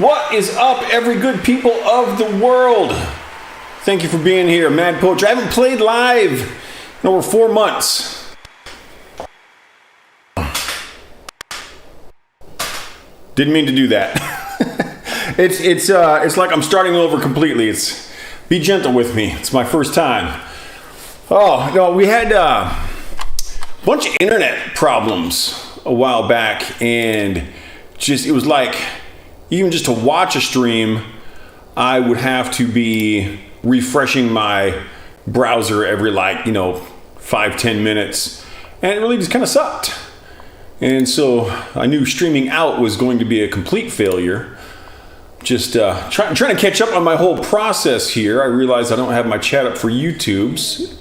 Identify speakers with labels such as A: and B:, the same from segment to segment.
A: What is up, every good people of the world? Thank you for being here, Mad Poetry. I haven't played live in over 4 months. Didn't mean to do that. It's like I'm starting over completely. Be gentle with me. It's my first time. Oh no, we had a bunch of internet problems a while back, and it was like, even just to watch a stream, I would have to be refreshing my browser every 5-10 minutes, and it really just kind of sucked. And so I knew streaming out was going to be a complete failure. Just trying to catch up on my whole process here. I realized I don't have my chat up for YouTube's.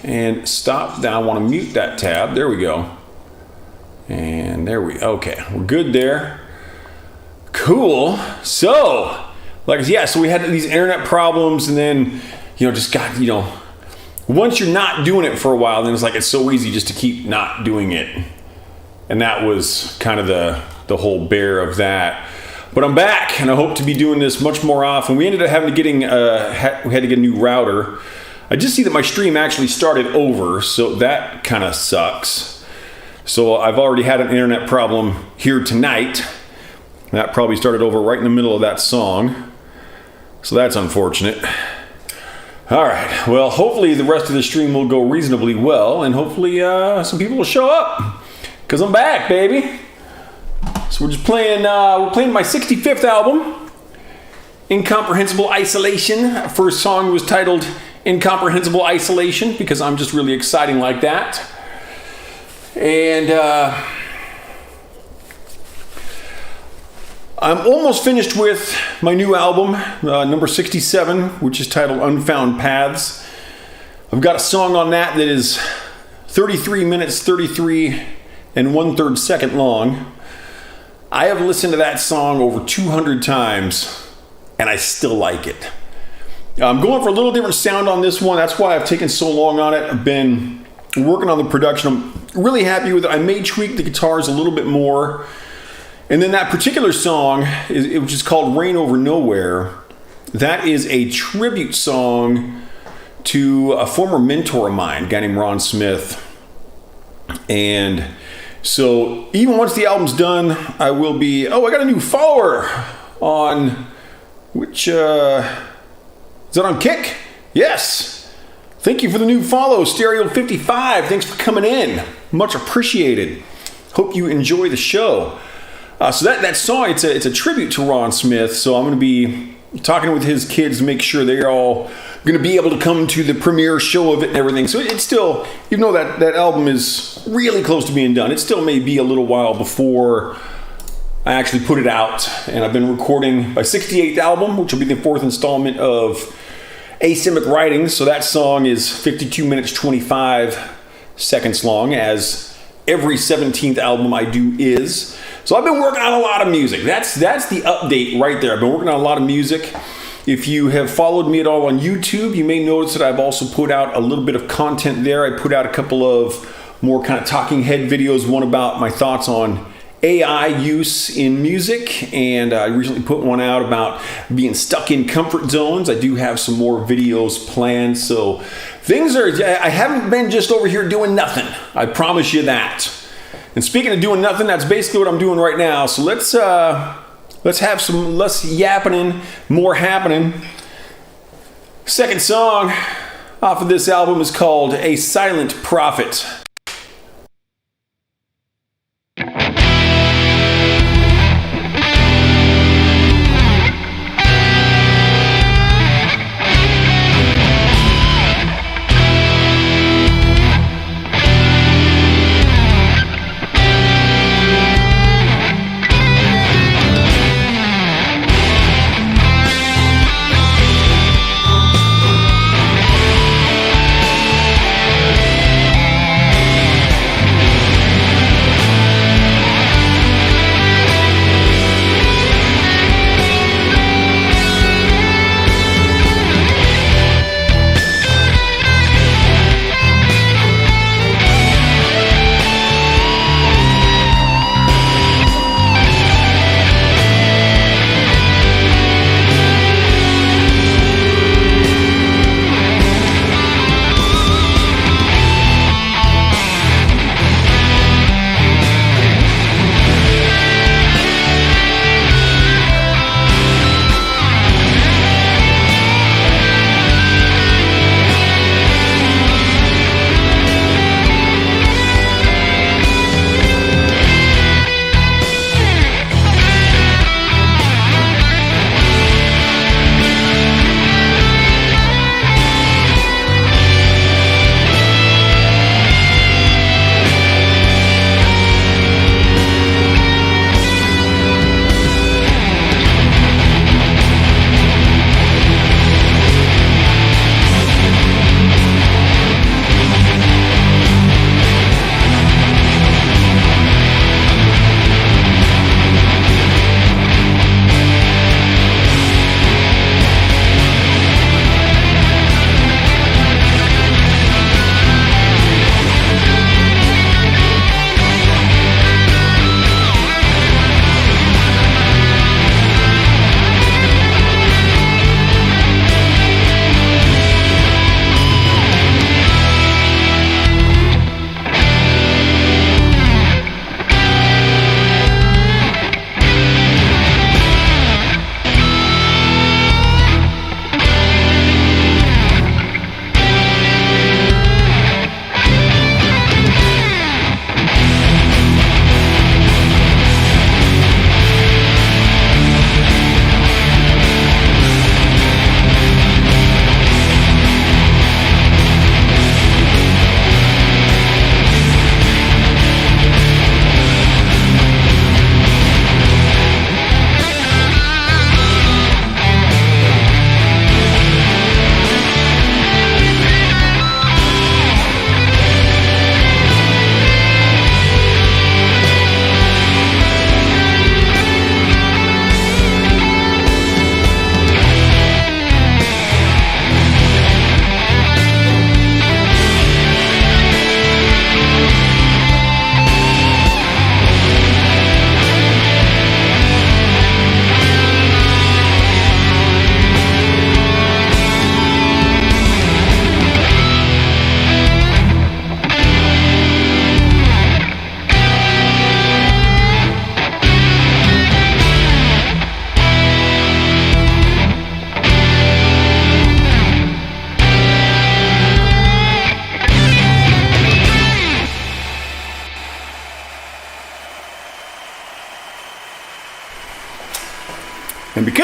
A: And stop. Now I want to mute that tab. There we go. And okay, we're good there. Cool. So we had these internet problems, and then, once you're not doing it for a while, then it's so easy just to keep not doing it. And that was kind of the whole bear of that. But I'm back, and I hope to be doing this much more often. We ended up having to we had to get a new router. I just see that my stream actually started over, so that kind of sucks. So I've already had an internet problem here tonight. That probably started over right in the middle of that song. So that's unfortunate. All right, well, hopefully the rest of the stream will go reasonably well, and hopefully some people will show up, because I'm back, baby. So we're just playing, we're playing my 65th album, Incomprehensible Isolation. First song was titled Incomprehensible Isolation, because I'm just really exciting like that. And I'm almost finished with my new album, number 67, which is titled Unfound Paths. I've got a song on that is 33 minutes, 33 and 1/3 second long. I have listened to that song over 200 times, and I still like it. I'm going for a little different sound on this one. That's why I've taken so long on it. I've been working on the production. I'm really happy with it. I may tweak the guitars a little bit more. And then that particular song, which is called Rain Over Nowhere, that is a tribute song to a former mentor of mine, a guy named Ron Smith. And so even once the album's done, I will be... Oh, I got a new follower on... Which, is that on Kick? Yes. Thank you for the new follow, Stereo55. Thanks for coming in. Much appreciated. Hope you enjoy the show. So that song, it's a tribute to Ron Smith. So I'm going to be talking with his kids to make sure they're all going to be able to come to the premiere show of it and everything. So it's still, even though that album is really close to being done, it still may be a little while before I actually put it out. And I've been recording my 68th album, which will be the 4th installment of Asymmetric Writings. So that song is 52 minutes, 25 seconds long, as every 17th album I do is. So I've been working on a lot of music. That's the update right there. I've been working on a lot of music. If you have followed me at all on YouTube, you may notice that I've also put out a little bit of content there. I put out a couple of more kind of talking head videos, one about my thoughts on AI use in music, and I recently put one out about being stuck in comfort zones. I do have some more videos planned, so I haven't been just over here doing nothing. I promise you that. And speaking of doing nothing, that's basically what I'm doing right now. So let's have some less yapping, more happening. Second song off of this album is called A Silent Prophet.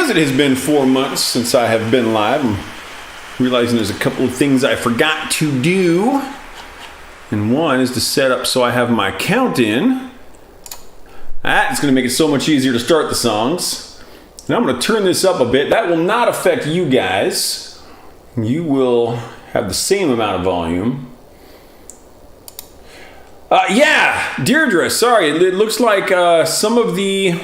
A: because it has been 4 months since I have been live, I'm realizing there's a couple of things I forgot to do. And one is to set up so I have my count in. That's going to make it so much easier to start the songs. Now I'm going to turn this up a bit. That will not affect you guys. You will have the same amount of volume. Deirdre, sorry. It looks like some of the...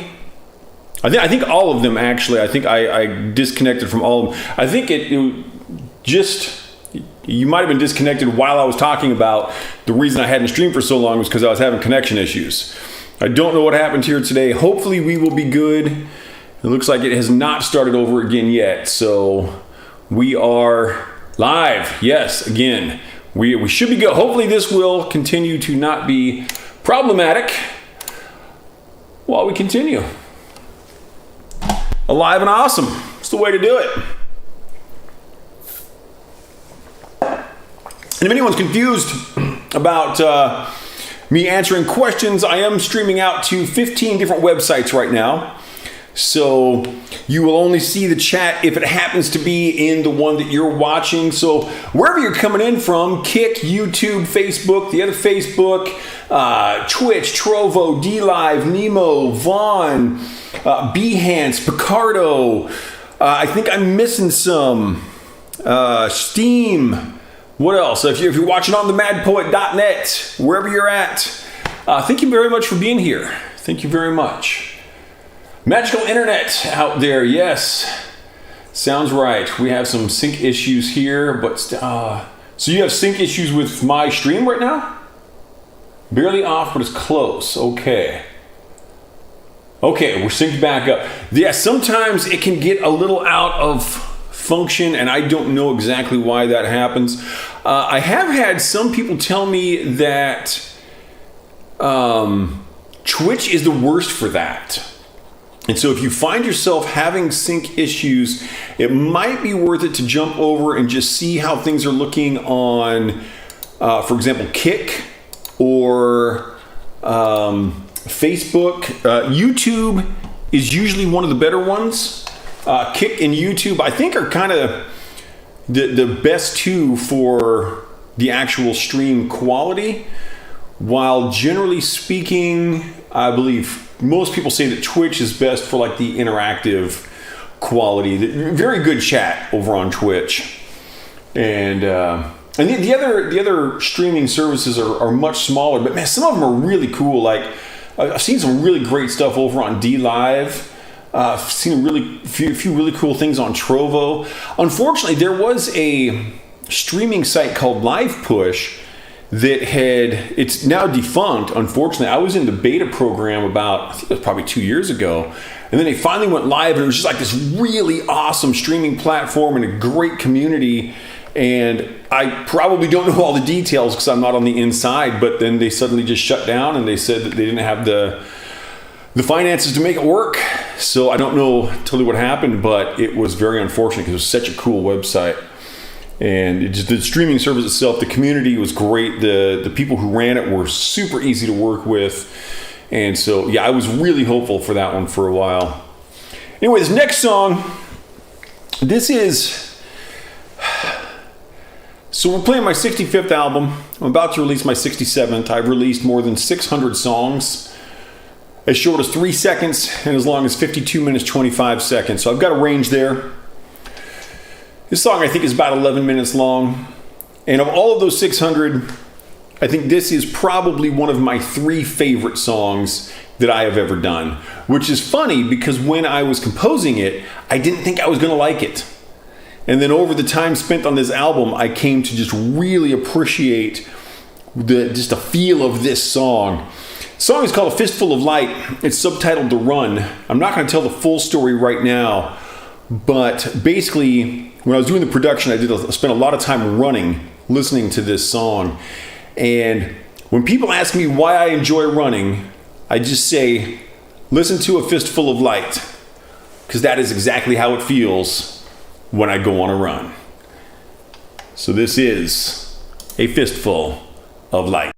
A: I think all of them, actually. I think I disconnected from all of them. I think it just... You might have been disconnected while I was talking about the reason I hadn't streamed for so long was because I was having connection issues. I don't know what happened here today. Hopefully we will be good. It looks like it has not started over again yet. So we are live. Yes, again. We should be good. Hopefully this will continue to not be problematic while we continue. Alive and awesome. It's the way to do it. And if anyone's confused about me answering questions, I am streaming out to 15 different websites right now. So you will only see the chat if it happens to be in the one that you're watching. So wherever you're coming in from, Kick, YouTube, Facebook, the other Facebook, Twitch, Trovo, DLive, Nemo, Vaughn, Behance, Picardo. I think I'm missing some. Steam. What else? If you're watching on themadpoet.net, wherever you're at, thank you very much for being here. Thank you very much. Magical internet out there, yes. Sounds right. We have some sync issues here, but so you have sync issues with my stream right now? Barely off, but it's close. Okay, we're synced back up. Yeah, sometimes it can get a little out of function, and I don't know exactly why that happens. I have had some people tell me that Twitch is the worst for that. And so if you find yourself having sync issues, it might be worth it to jump over and just see how things are looking on, for example, Kick or Facebook. YouTube is usually one of the better ones. Kick and YouTube, I think, are kind of the best two for the actual stream quality. While generally speaking, I believe most people say that Twitch is best for like the interactive quality. Very good chat over on Twitch, and the other streaming services are much smaller. But man, some of them are really cool. Like I've seen some really great stuff over on DLive. I've seen a few really cool things on Trovo. Unfortunately, there was a streaming site called Live Push that it's now defunct. Unfortunately, I was in the beta program I think it was probably 2 years ago, and then they finally went live, and it was just like this really awesome streaming platform and a great community. And I probably don't know all the details because I'm not on the inside, but then they suddenly just shut down, and they said that they didn't have the finances to make it work. So I don't know totally what happened, but it was very unfortunate because it was such a cool website. And the streaming service itself, the community was great. The people who ran it were super easy to work with. And so, yeah, I was really hopeful for that one for a while. Anyway, this next song, so we're playing my 65th album. I'm about to release my 67th. I've released more than 600 songs, as short as 3 seconds and as long as 52 minutes, 25 seconds. So I've got a range there. This song, I think, is about 11 minutes long. And of all of those 600, I think this is probably one of my 3 favorite songs that I have ever done. Which is funny because when I was composing it, I didn't think I was going to like it. And then over the time spent on this album, I came to just really appreciate the feel of this song. The song is called A Fistful of Light. It's subtitled The Run. I'm not going to tell the full story right now, but basically, when I was doing the production, I spent a lot of time running, listening to this song. And when people ask me why I enjoy running, I just say, listen to A Fistful of Light, because that is exactly how it feels when I go on a run. So this is A Fistful of Light.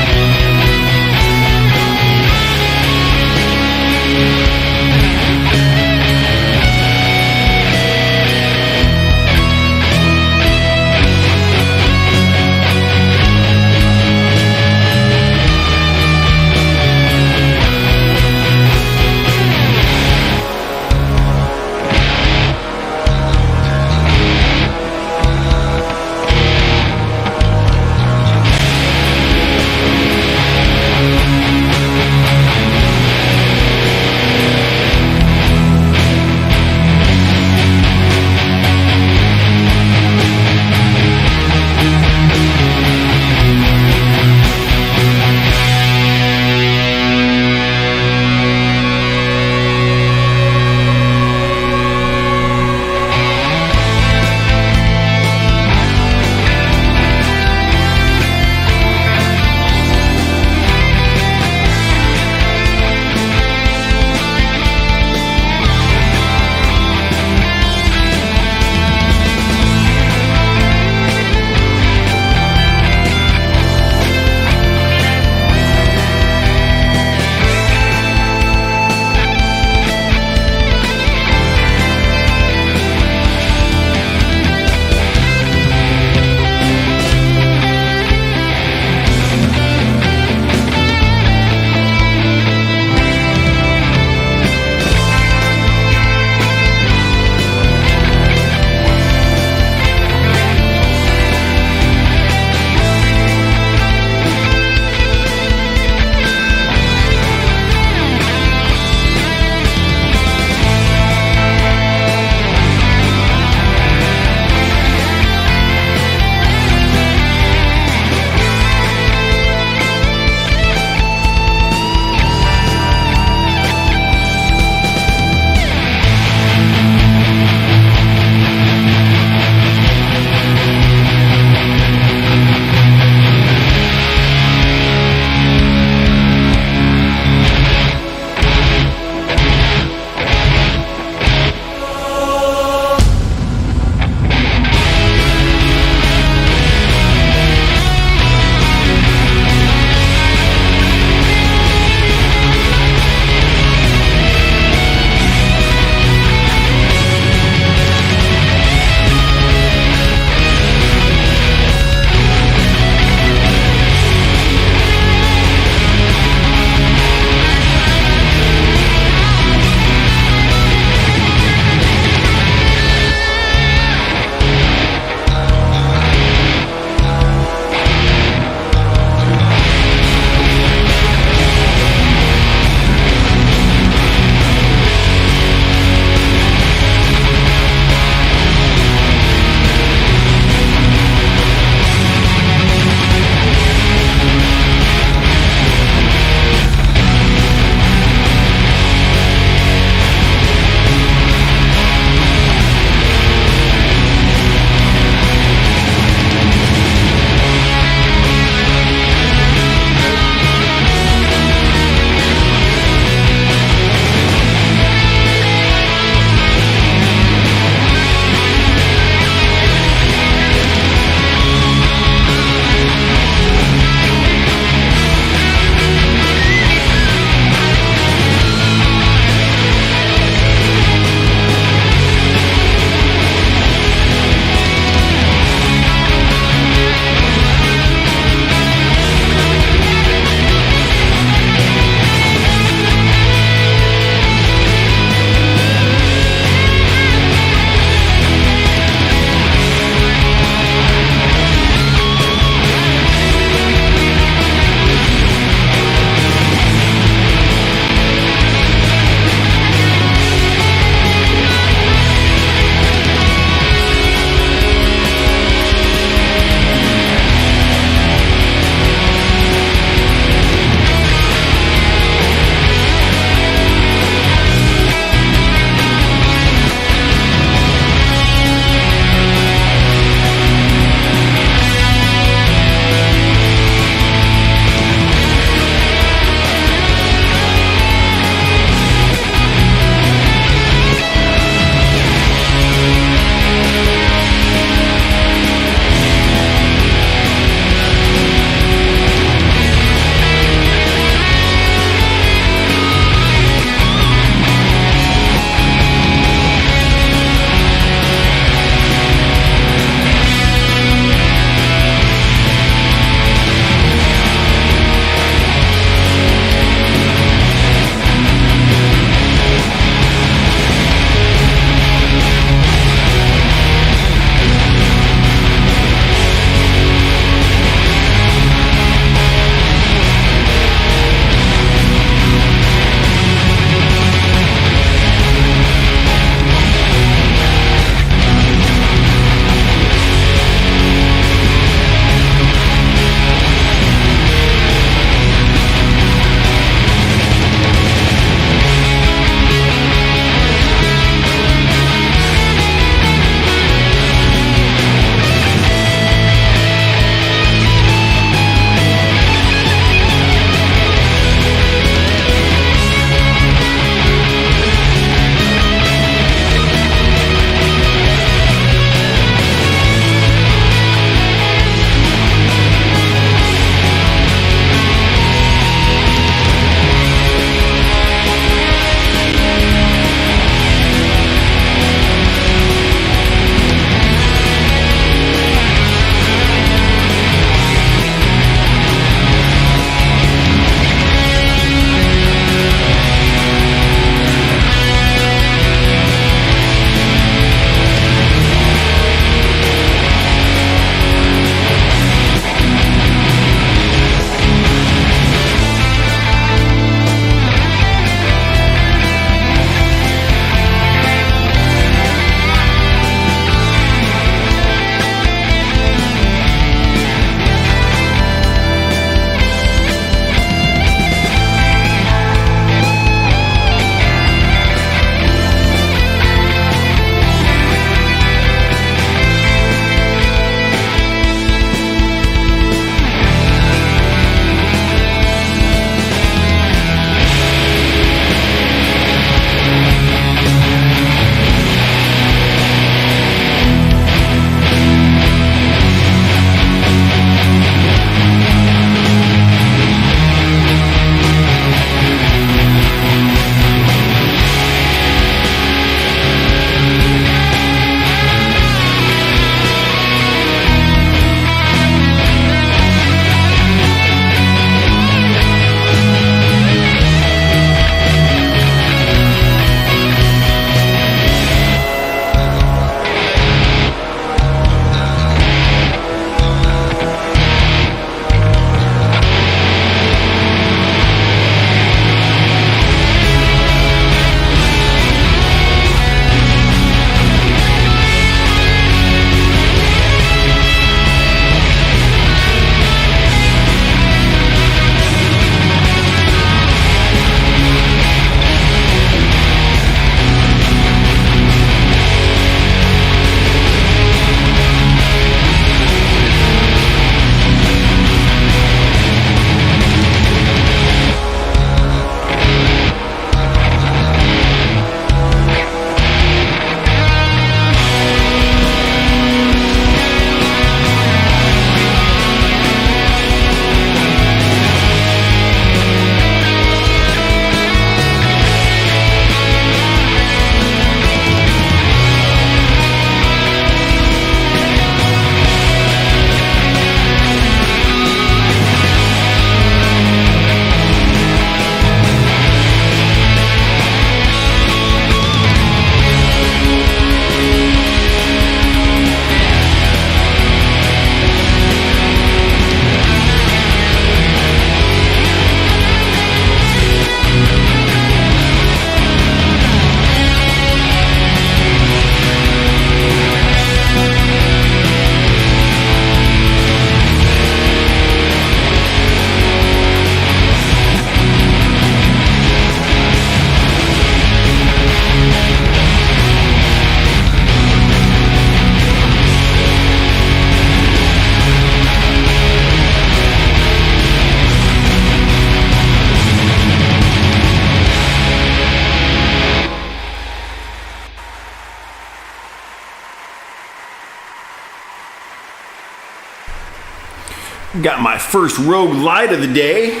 A: Got my first rogue light of the day.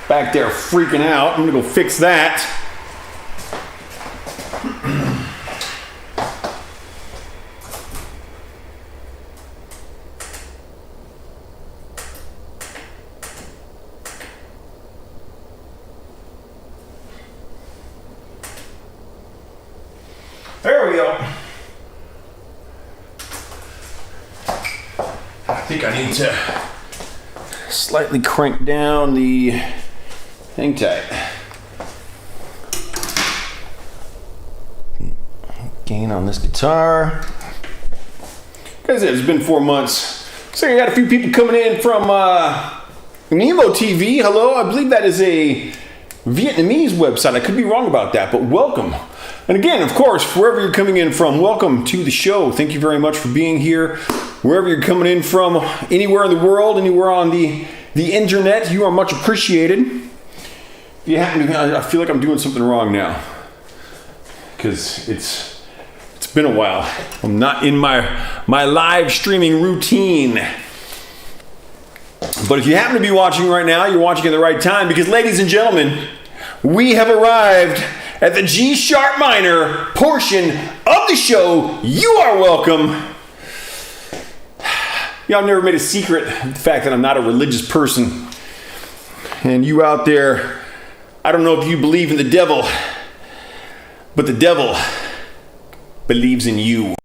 A: Back there freaking out. I'm gonna go fix that. There we go. I think I need to slightly crank down the hang tight. Gain on this guitar. Guys, it's been 4 months. So I got a few people coming in from Nemo TV. Hello, I believe that is a Vietnamese website. I could be wrong about that, but welcome. And again, of course, wherever you're coming in from, welcome to the show. Thank you very much for being here. Wherever you're coming in from, anywhere in the world, anywhere on the internet, you are much appreciated. If you happen to, I feel like I'm doing something wrong now, because it's been a while. I'm not in my live streaming routine. But if you happen to be watching right now, you're watching at the right time, because ladies and gentlemen, we have arrived at the G sharp minor portion of the show. You are welcome. I've never made a secret of the fact that I'm not a religious person. And you out there, I don't know if you believe in the devil, but the devil believes in you.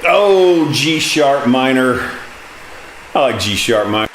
A: Oh, G sharp minor. I like G sharp minor.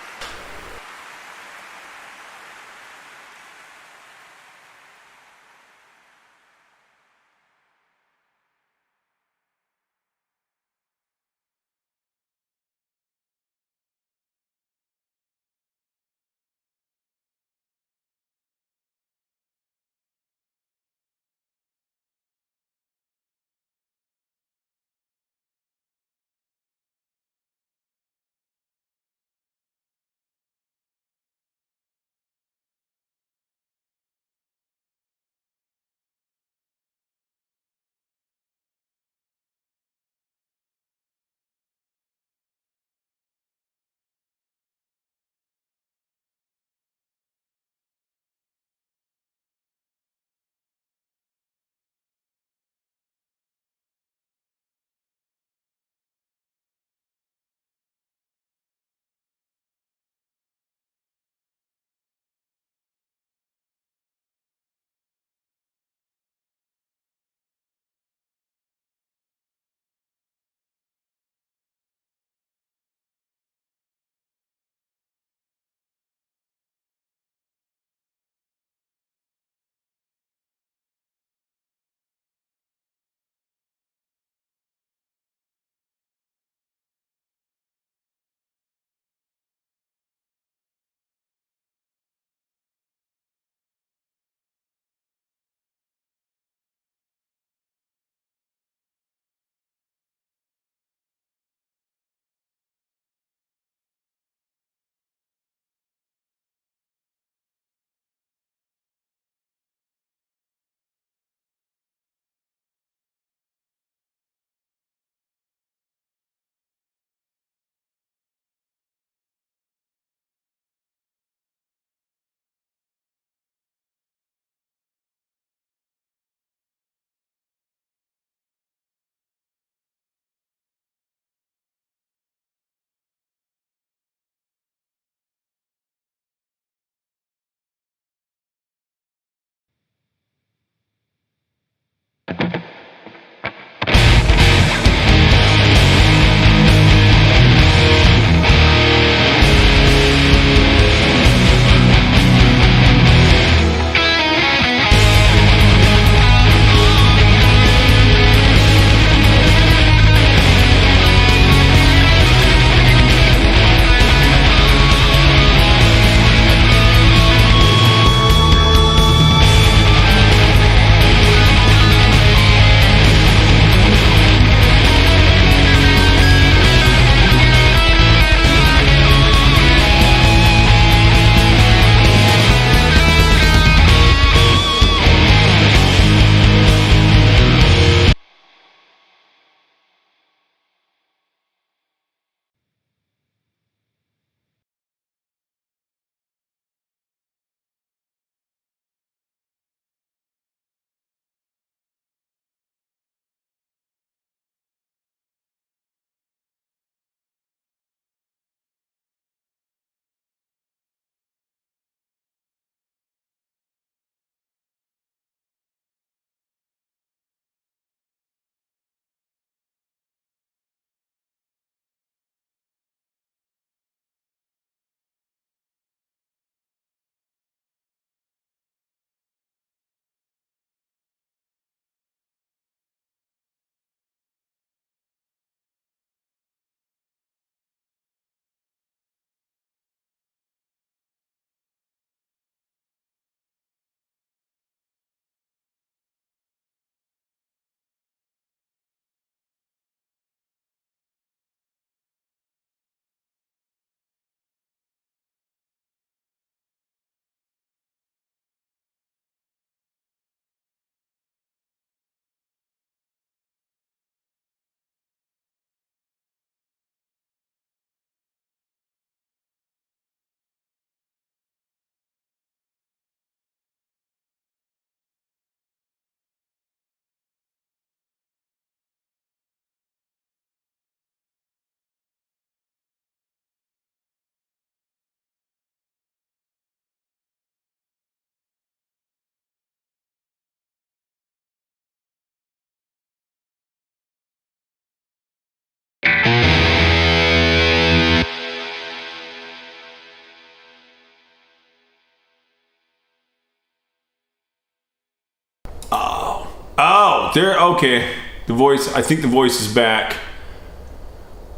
A: there. Okay. The voice, I think the voice is back.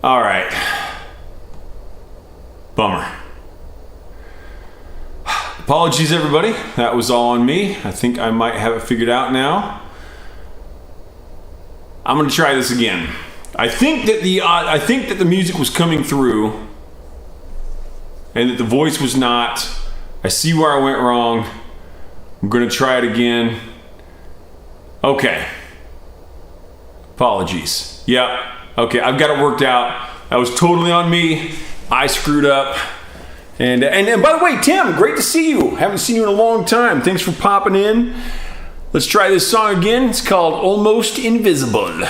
A: All right. Bummer. Apologies, everybody. That was all on me. I think I might have it figured out now. I'm gonna try this again. I think that the music was coming through, and that the voice was not. I see where I went wrong. I'm gonna try it again. Okay. Apologies. Yep. Okay, I've got it worked out. That was totally on me. I screwed up. And by the way, Tim, great to see you. Haven't seen you in a long time. Thanks for popping in. Let's try this song again. It's called Almost Invisible.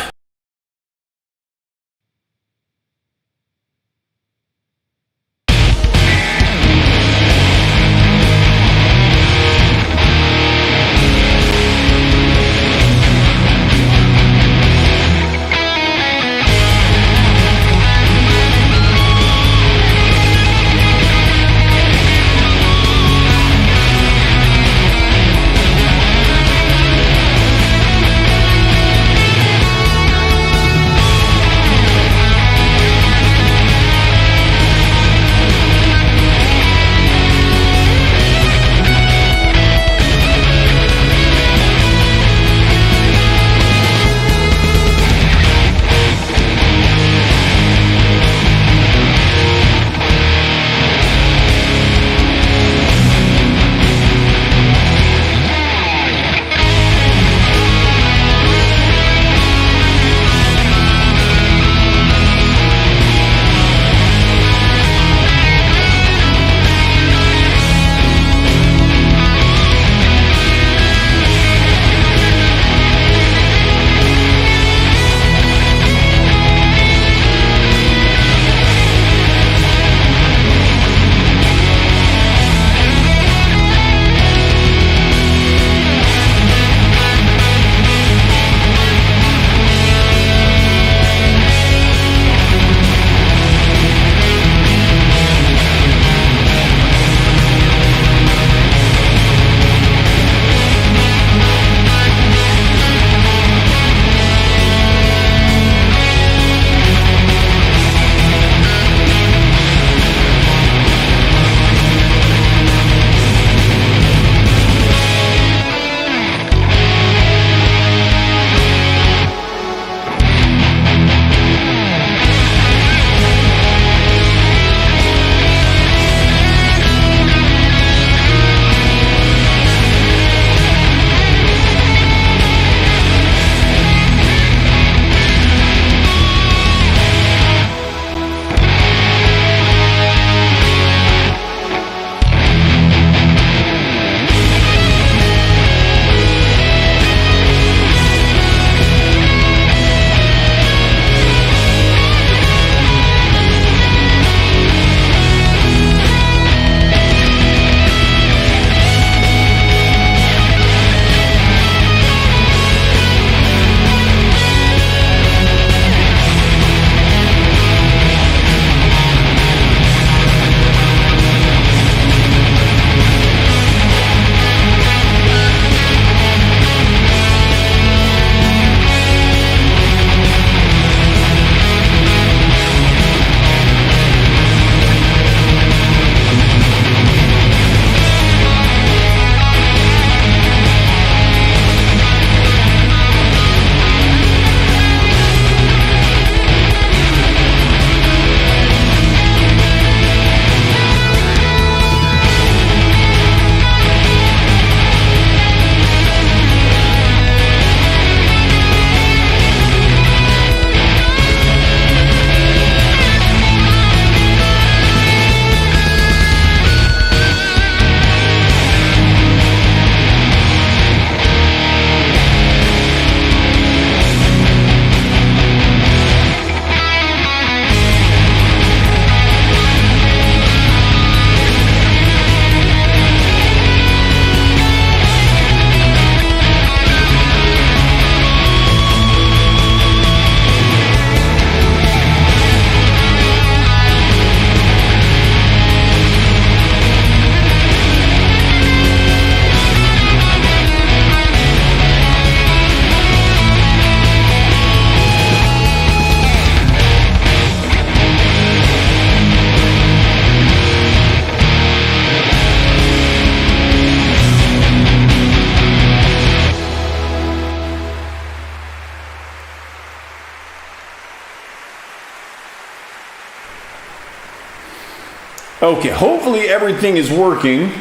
A: Okay, hopefully everything is working.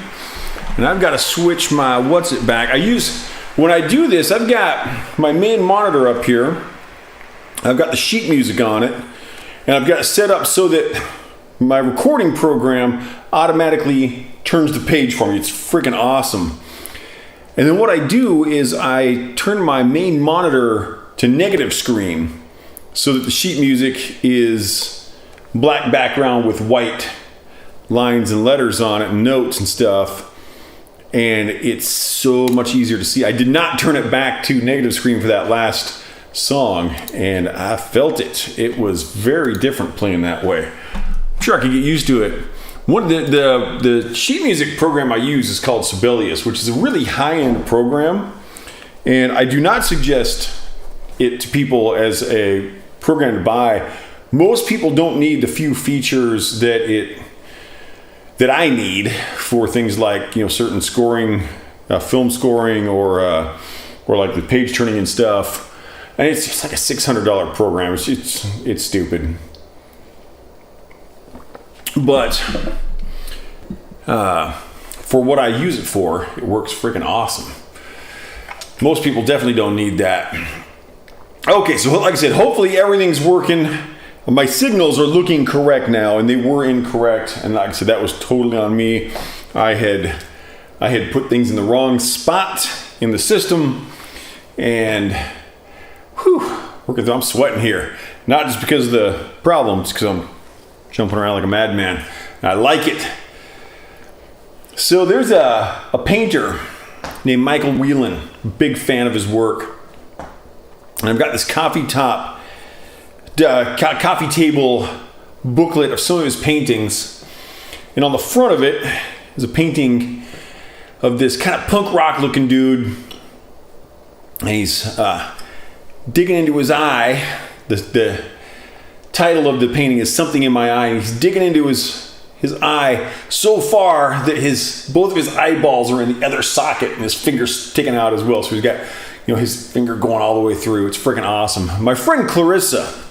A: And I've got to switch my back. When I do this, I've got my main monitor up here. I've got the sheet music on it. And I've got it set up so that my recording program automatically turns the page for me. It's freaking awesome. And then what I do is I turn my main monitor to negative screen so that the sheet music is black background with white lines and letters on it and notes and stuff. And it's so much easier to see. I did not turn it back to negative screen for that last song, and I felt it. It was very different playing that way. I'm sure I could get used to it. One of the sheet music program I use is called Sibelius, which is a really high-end program, and I do not suggest it to people as a program to buy. Most people don't need the few features that I need for things like, certain scoring, film scoring, or like the page turning and stuff. And it's just like a $600 program. It's stupid. But for what I use it for, it works freaking awesome. Most people definitely don't need that. Okay, so like I said, hopefully everything's working. My signals are looking correct now, and they were incorrect. And like I said, that was totally on me. I had put things in the wrong spot in the system, and I'm sweating here. Not just because of the problems, because I'm jumping around like a madman. I like it. So there's a painter named Michael Whelan. Big fan of his work. And I've got this coffee table booklet of some of his paintings, and on the front of it is a painting of this kind of punk rock looking dude, and he's digging into his eye. The title of the painting is Something in My Eye, and he's digging into his eye so far that both of his eyeballs are in the other socket, and his finger's sticking out as well. So he's got his finger going all the way through. It's freaking awesome. My friend Clarissa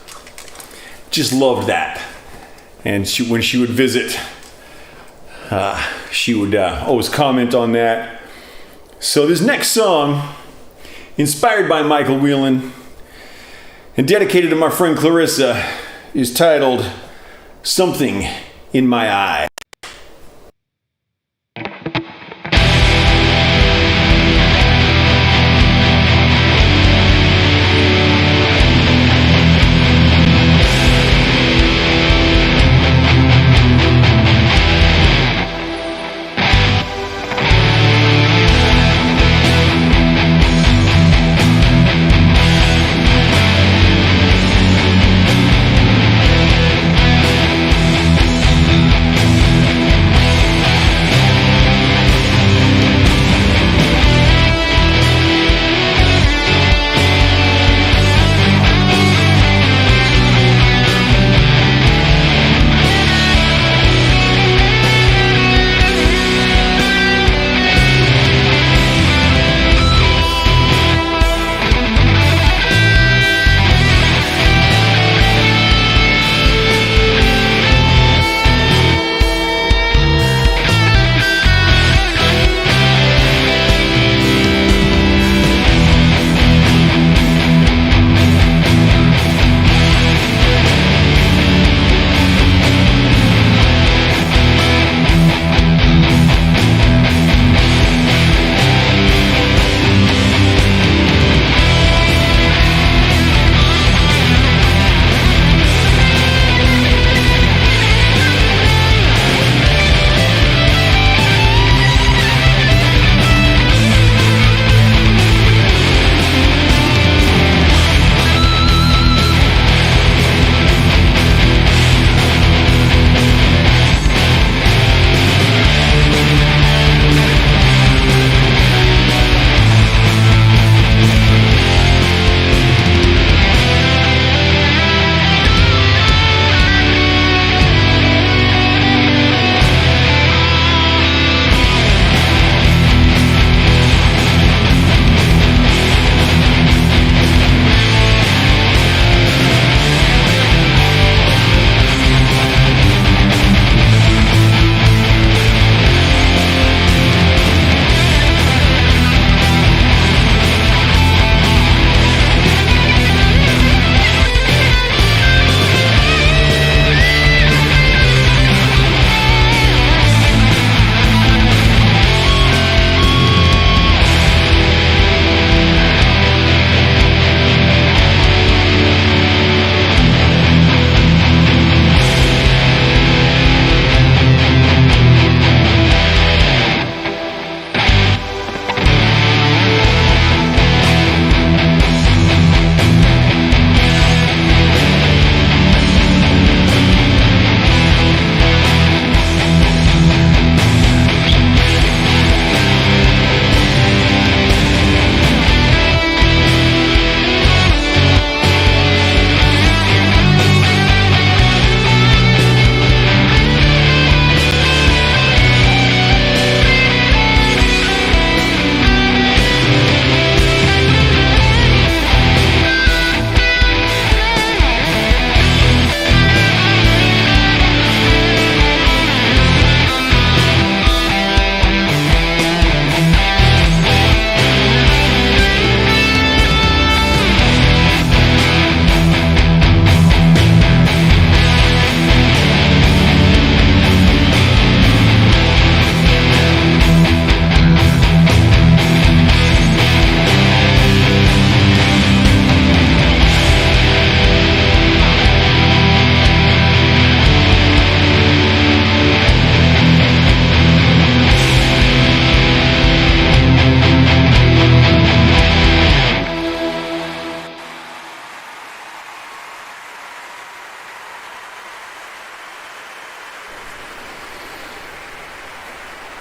A: just loved that, and when she would visit, she would always comment on that. So this next song, inspired by Michael Whelan and dedicated to my friend Clarissa, is titled Something in My Eye.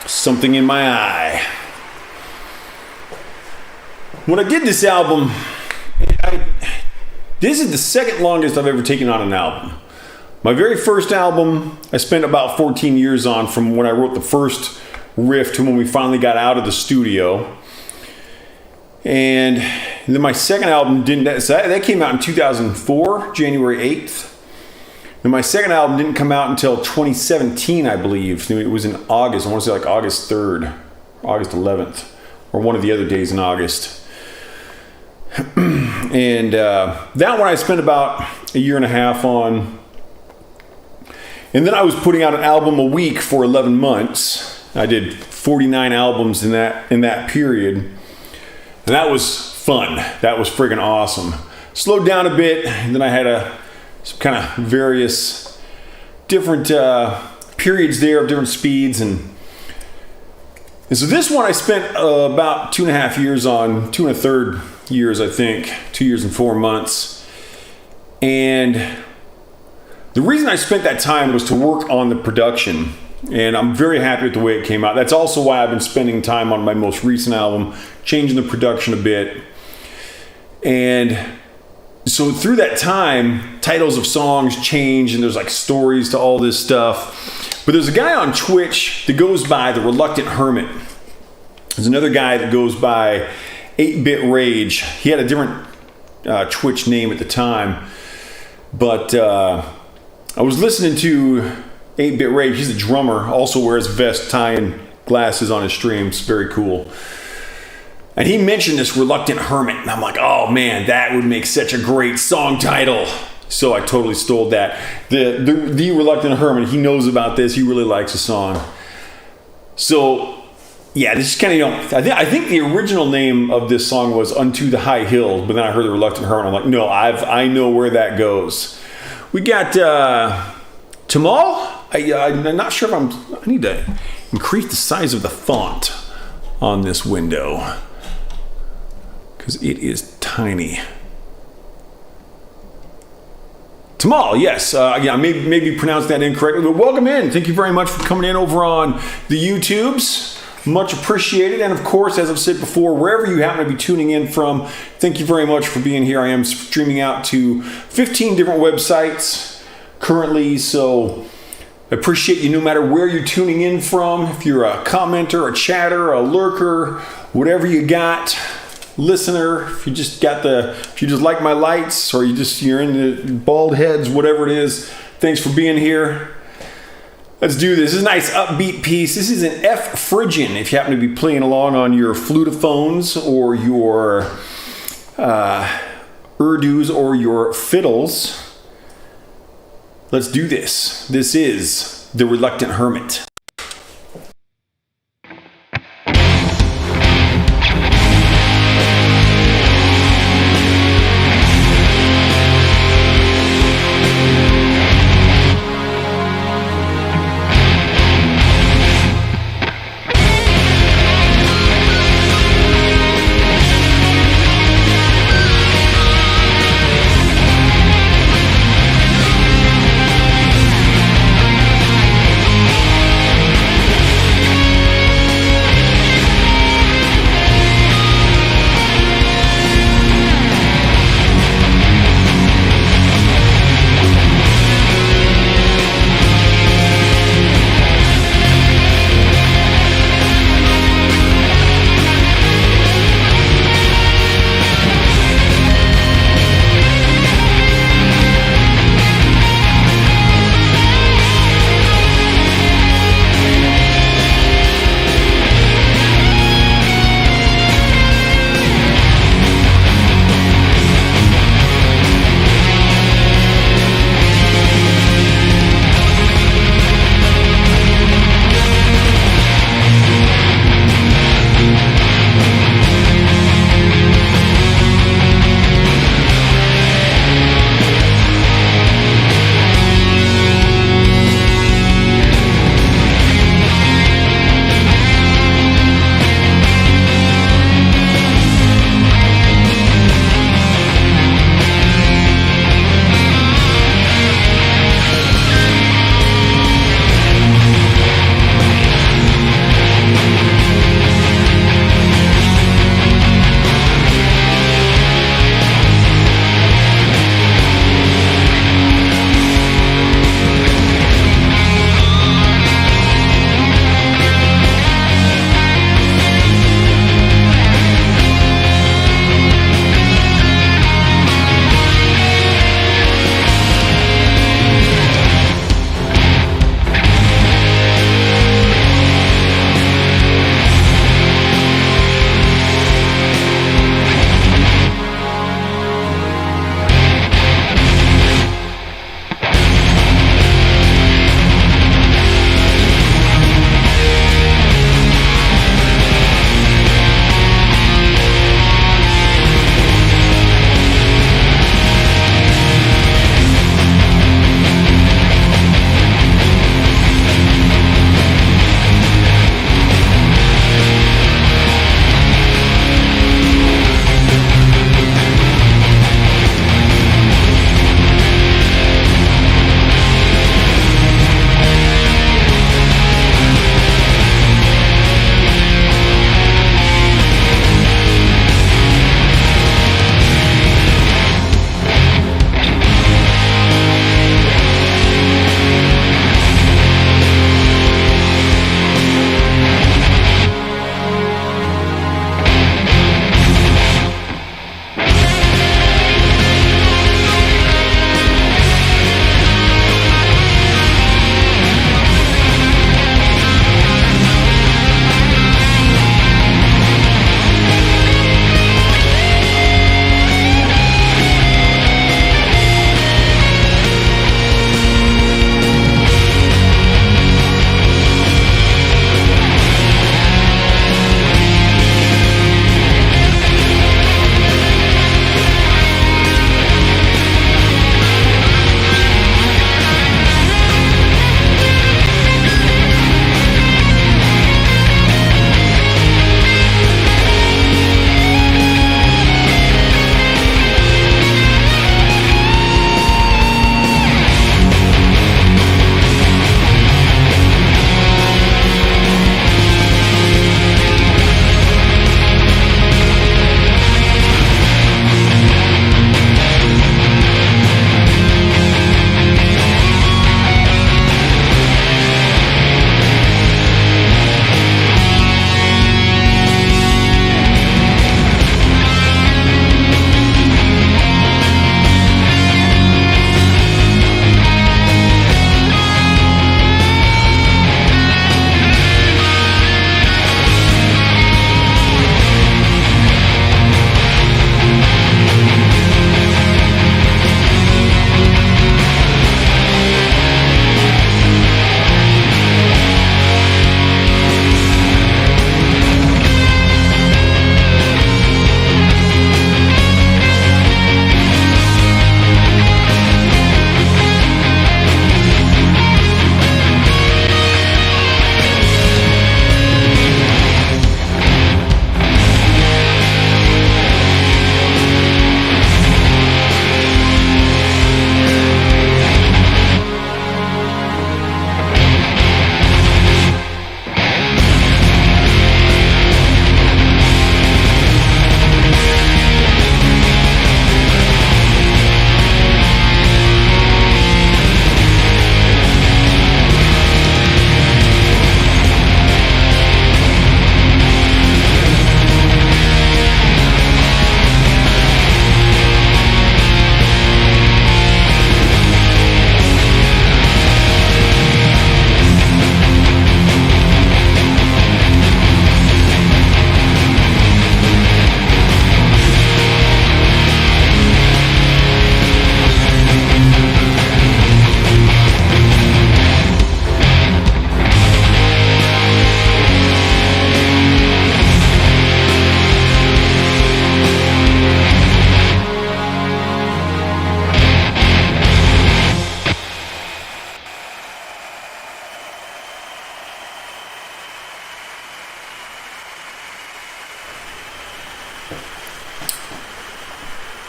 A: Something in My Eye. When I did this album, this is the second longest I've ever taken on an album. My very first album, I spent about 14 years on, from when I wrote the first riff to when we finally got out of the studio. And then my second album that came out in 2004, January 8th. And my second album didn't come out until 2017, I believe. It was in August. I want to say like August 3rd, August 11th, or one of the other days in August. And that one I spent about a year and a half on. And then I was putting out an album a week for 11 months. I did 49 albums in that period. And that was fun. That was friggin' awesome. Slowed down a bit, and then I had some kind of various different periods there of different speeds. And so this one I spent about 2.5 years on, 2 1/3 years, I think, 2 years and 4 months. And the reason I spent that time was to work on the production, and I'm very happy with the way it came out. That's also why I've been spending time on my most recent album, changing the production a bit. And so through that time, titles of songs change, and there's like stories to all this stuff. But there's a guy on Twitch that goes by The Reluctant Hermit. There's another guy that goes by 8-Bit Rage. He had a different Twitch name at the time, but I was listening to 8-Bit Rage. He's a drummer, also wears a vest, tie, and glasses on his streams. Very cool. And he mentioned this Reluctant Hermit, and I'm like, oh man, that would make such a great song title. So I totally stole that. The Reluctant Hermit, he knows about this. He really likes the song. So yeah, this is kind of, I think the original name of this song was Unto the High Hills, but then I heard the Reluctant Hermit. I'm like, no, I know where that goes. We got Tamal. I'm not sure if I need to increase the size of the font on this window, because it is tiny. Tamal, yes. I maybe pronounced that incorrectly, but welcome in. Thank you very much for coming in over on the YouTubes. Much appreciated. And of course, as I've said before, wherever you happen to be tuning in from, thank you very much for being here. I am streaming out to 15 different websites currently, so I appreciate you no matter where you're tuning in from. If you're a commenter, a chatter, a lurker, whatever you got, listener, if you just like my lights, or you're into bald heads, whatever it is, thanks for being here. Let's do this. This is a nice upbeat piece. This is an F Phrygian, if you happen to be playing along on your flutophones or your urdus or your fiddles. Let's do this. This is The Reluctant Hermit.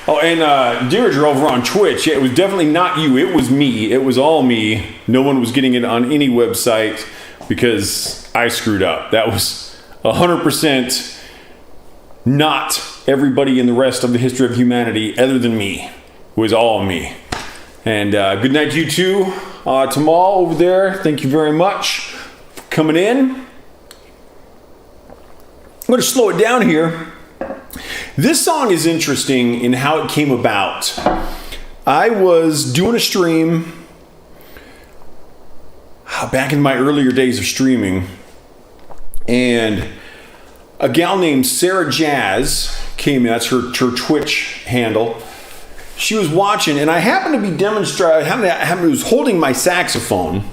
A: Oh, and Deirdre over on Twitch, it was definitely not you. It was me. It was all me. No one was getting it on any website because I screwed up. That was 100% not everybody in the rest of the history of humanity other than me. It was all me. And good night to you too. Tamal over there, thank you very much for coming in. I'm going to slow it down here. This song is interesting in how it came about. I was doing a stream back in my earlier days of streaming, and a gal named Sarah Jazz came in. That's her Twitch handle. She was watching, and I happened to be demonstrating. I was holding my saxophone,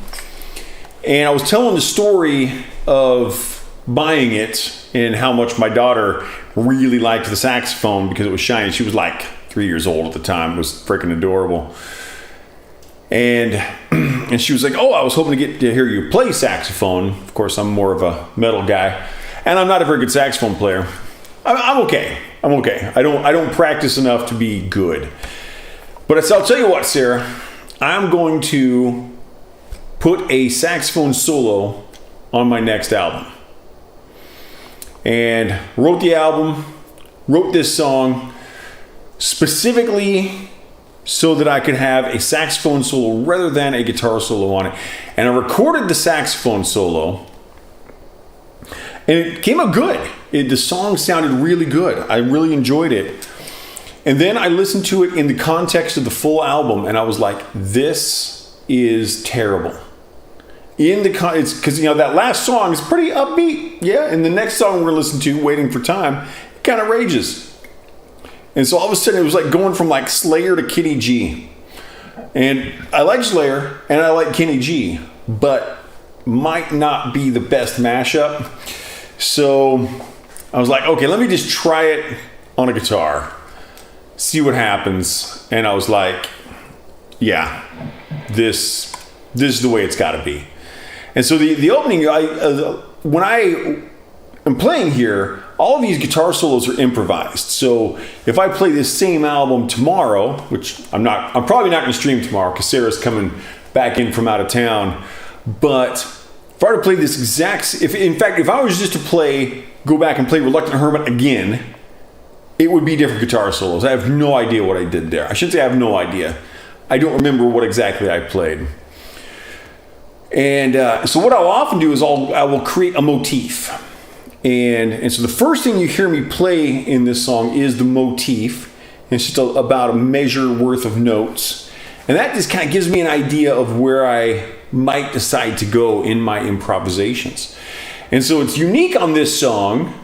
A: and I was telling the story of buying it and how much my daughter really liked the saxophone because it was shiny. She was like 3 years old at the time. It was freaking adorable. And she was like, "Oh, I was hoping to get to hear you play saxophone." Of course, I'm more of a metal guy, and I'm not a very good saxophone player. I'm okay. I don't practice enough to be good. But I'll tell you what, Sarah, I'm going to put a saxophone solo on my next album. And wrote the album, wrote this song specifically so that I could have a saxophone solo rather than a guitar solo on it. And I recorded the saxophone solo, and it came out good. The song sounded really good. I really enjoyed it. And then I listened to it in the context of the full album, and I was like, this is terrible. It's because that last song is pretty upbeat, yeah. And the next song we're listening to, "Waiting for Time," it kind of rages. And so all of a sudden, it was like going from like Slayer to Kenny G. And I like Slayer and I like Kenny G, but might not be the best mashup. So I was like, okay, let me just try it on a guitar, see what happens. And I was like, yeah, this is the way it's got to be. And so the opening, when I am playing here, all of these guitar solos are improvised. So if I play this same album tomorrow, which I'm probably not going to stream tomorrow because Sarah's coming back in from out of town. But if I were to play this if I was just to go back and play Reluctant Hermit again, it would be different guitar solos. I have no idea what I did there. I shouldn't say I have no idea. I don't remember what exactly I played. And so what I'll often do is I will create a motif. And so the first thing you hear me play in this song is the motif. And it's just about a measure worth of notes. And that just kind of gives me an idea of where I might decide to go in my improvisations. And so it's unique on this song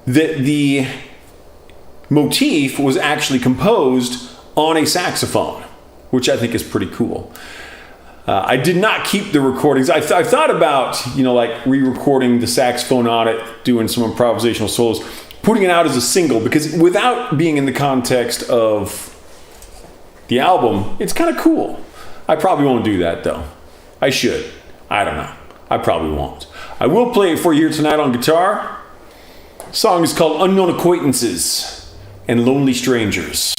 A: that the motif was actually composed on a saxophone, which I think is pretty cool. I did not keep the recordings. I thought about, like re-recording the saxophone on it, doing some improvisational solos, putting it out as a single, because without being in the context of the album, it's kind of cool. I probably won't do that though. I should. I don't know. I probably won't. I will play it for you here tonight on guitar. The song is called Unknown Acquaintances and Lonely Strangers.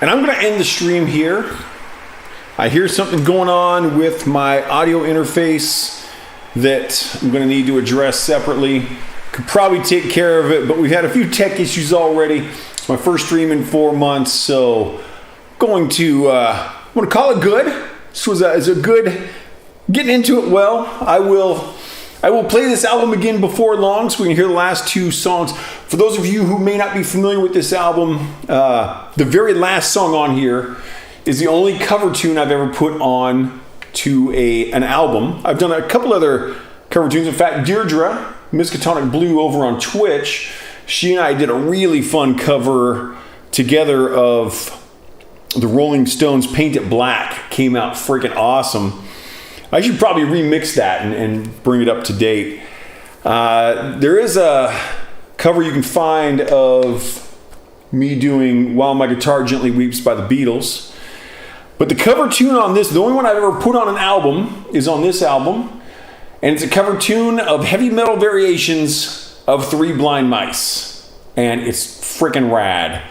A: And I'm going to end the stream here. I hear something going on with my audio interface that I'm going to need to address separately. Could probably take care of it, but we've had a few tech issues already. It's my first stream in 4 months, so I'm going to call it good. This was a good getting into it well. I will play this album again before long, so we can hear the last 2 songs. For those of you who may not be familiar with this album, the very last song on here is the only cover tune I've ever put on to an album. I've done a couple other cover tunes. In fact, Deirdre, Miskatonic Blue over on Twitch, she and I did a really fun cover together of the Rolling Stones' Paint It Black. Came out freaking awesome. I should probably remix that and bring it up to date. There is a cover you can find of me doing While My Guitar Gently Weeps by the Beatles. But the cover tune on this, the only one I've ever put on an album, is on this album. And it's a cover tune of heavy metal variations of Three Blind Mice. And it's freaking rad.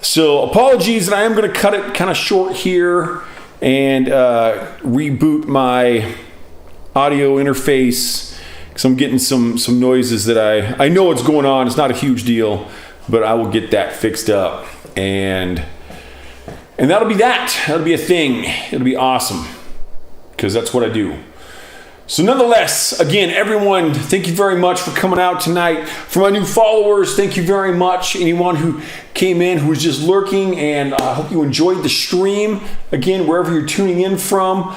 A: So apologies that I am going to cut it kind of short here and reboot my audio interface because I'm getting some noises that I know what's going on. It's not a huge deal, but I will get that fixed up. And that'll be that. That'll be a thing. It'll be awesome because that's what I do. So nonetheless, again, everyone, thank you very much for coming out tonight. For my new followers, thank you very much. Anyone who came in, who was just lurking, and I hope you enjoyed the stream. Again, wherever you're tuning in from.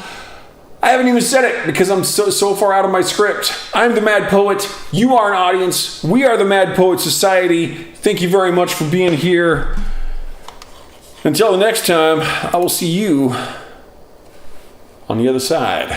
A: I haven't even said it because I'm so far out of my script. I'm the Mad Poet. You are an audience. We are the Mad Poet Society. Thank you very much for being here. Until the next time, I will see you on the other side.